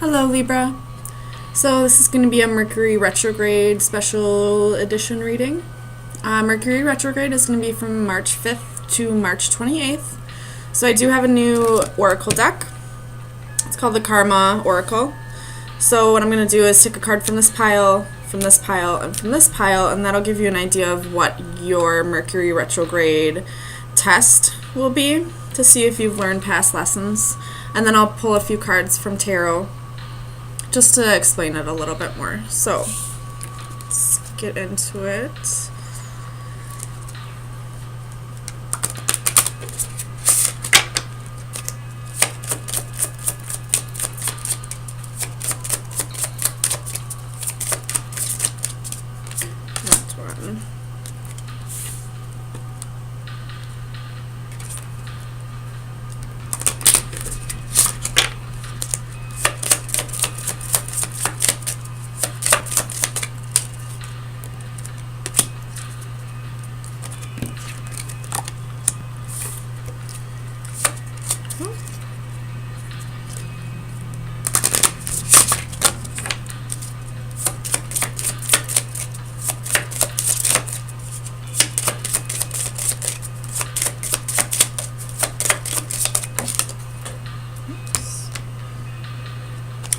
Hello Libra. So this is going to be a Mercury Retrograde special edition reading. Mercury Retrograde is going to be from March 5th to March 28th. So I do have a new oracle deck. It's called the Karma Oracle. So what I'm going to do is take a card from this pile, from this pile, and from this pile, and that'll give you an idea of what your Mercury Retrograde test will be to see if you've learned past lessons. And then I'll pull a few cards from tarot just to explain it a little bit more. So let's get into it. That one.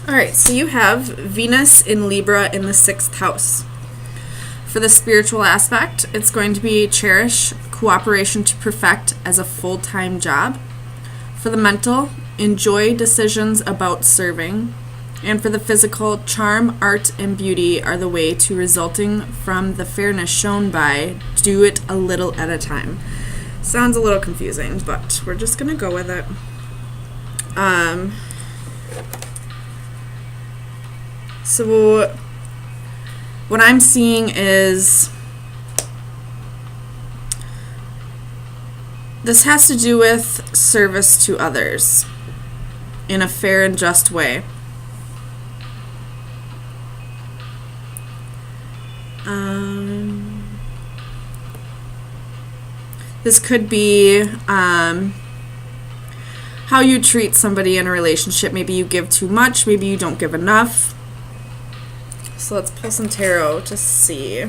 Alright, so you have Venus in Libra in the 6th house. For the spiritual aspect, it's going to be cherish cooperation to perfect as a full-time job. For the mental, enjoy decisions about serving. And for the physical, charm, art, and beauty are the way to resulting from the fairness shown by do it a little at a time. Sounds a little confusing, but we're just going to go with it. So what I'm seeing is this has to do with service to others in a fair and just way. This could be how you treat somebody in a relationship. Maybe you give too much, maybe you don't give enough. So let's pull some tarot to see.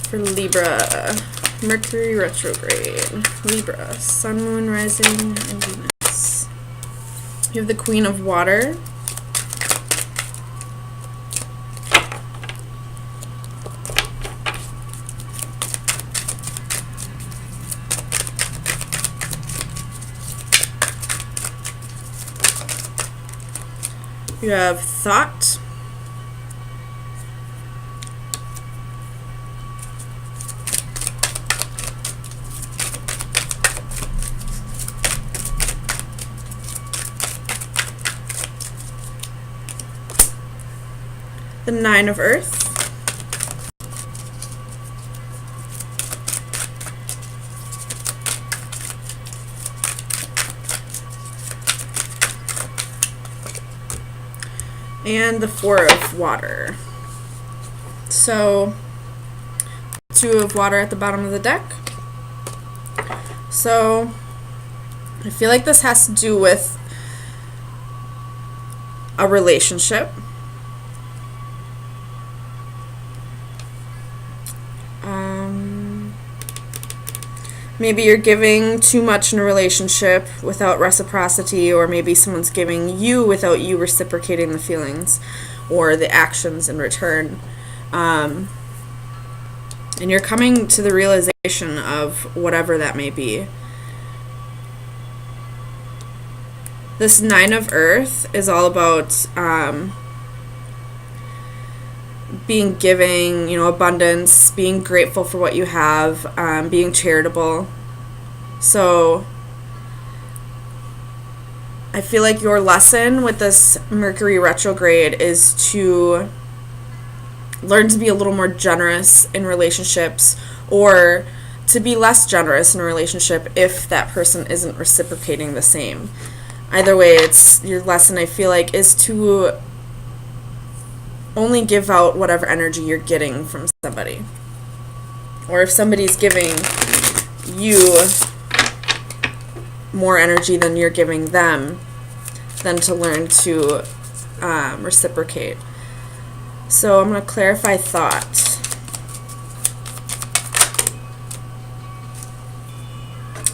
For Libra, Mercury retrograde, Libra, Sun, Moon, Rising, and Venus. You have the Queen of Water. You have Thought. The Nine of Earth. And the Four of Water. So, 2 of water at the bottom of the deck. So, I feel like this has to do with a relationship. Maybe you're giving too much in a relationship without reciprocity, or maybe someone's giving you without you reciprocating the feelings or the actions in return. And you're coming to the realization of whatever that may be. This Nine of Earth is all about being giving, abundance, being grateful for what you have, being charitable. So I feel like your lesson with this Mercury retrograde is to learn to be a little more generous in relationships, or to be less generous in a relationship if that person isn't reciprocating the same. Either way, it's your lesson, I feel like, is to only give out whatever energy you're getting from somebody. Or if somebody's giving you more energy than you're giving them, then to learn to reciprocate. So I'm going to clarify thought.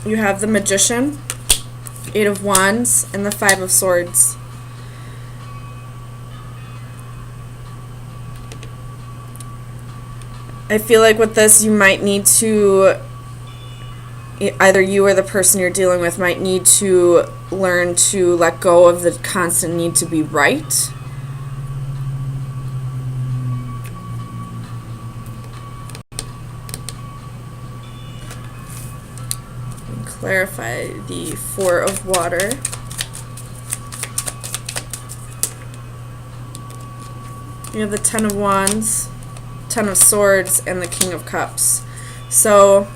You have the Magician, 8 of Wands, and the 5 of Swords. I feel like with this, you might need to, either you or the person you're dealing with might need to learn to let go of the constant need to be right. Clarify the 4 of Water. You have the 10 of Wands, 10 of Swords, and the King of Cups. So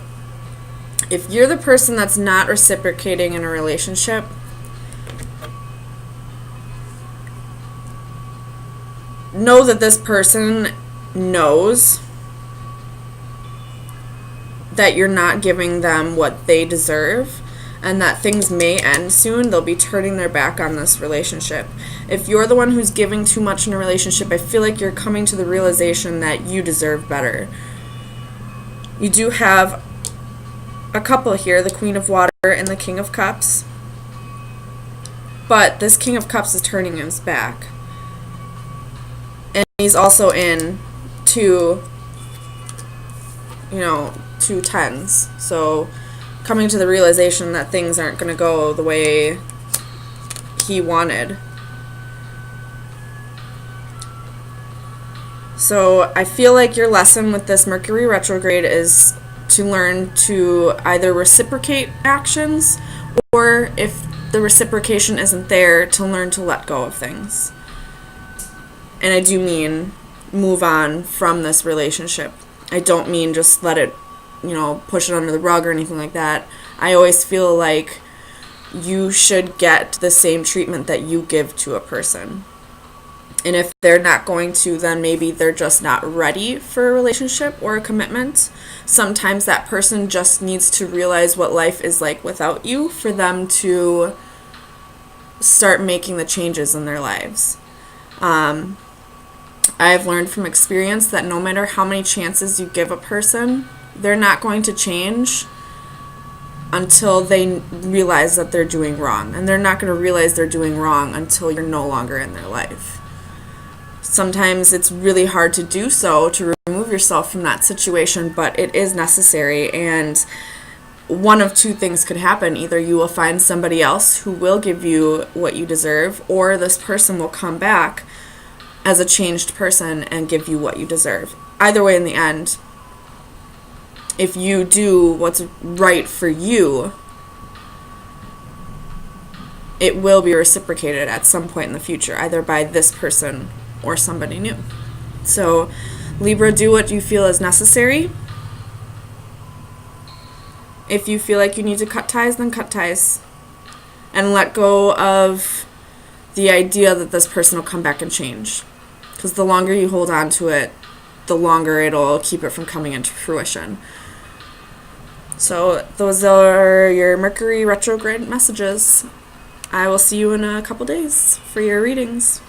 if you're the person that's not reciprocating in a relationship, know that this person knows that you're not giving them what they deserve, and that things may end soon. They'll be turning their back on this relationship. If you're the one who's giving too much in a relationship, I feel like you're coming to the realization that you deserve better. You do have a couple here, the Queen of Water and the King of Cups. But this King of Cups is turning his back. And he's also in two tens. So coming to the realization that things aren't going to go the way he wanted. So I feel like your lesson with this Mercury retrograde is to learn to either reciprocate actions, or if the reciprocation isn't there, to learn to let go of things. And I do mean move on from this relationship. I don't mean just let it, push it under the rug or anything like that. I always feel like you should get the same treatment that you give to a person. And if they're not going to, then maybe they're just not ready for a relationship or a commitment. Sometimes that person just needs to realize what life is like without you for them to start making the changes in their lives. I've learned from experience that no matter how many chances you give a person, they're not going to change until they realize that they're doing wrong. And they're not going to realize they're doing wrong until you're no longer in their life. Sometimes it's really hard to do so, to remove yourself from that situation, but it is necessary. And one of two things could happen. Either you will find somebody else who will give you what you deserve, or this person will come back as a changed person and give you what you deserve. Either way, in the end, if you do what's right for you, it will be reciprocated at some point in the future, either by this person or somebody new. So, Libra, do what you feel is necessary. If you feel like you need to cut ties, then cut ties. And let go of the idea that this person will come back and change. Because the longer you hold on to it, the longer it'll keep it from coming into fruition. So those are your Mercury retrograde messages. I will see you in a couple days for your readings.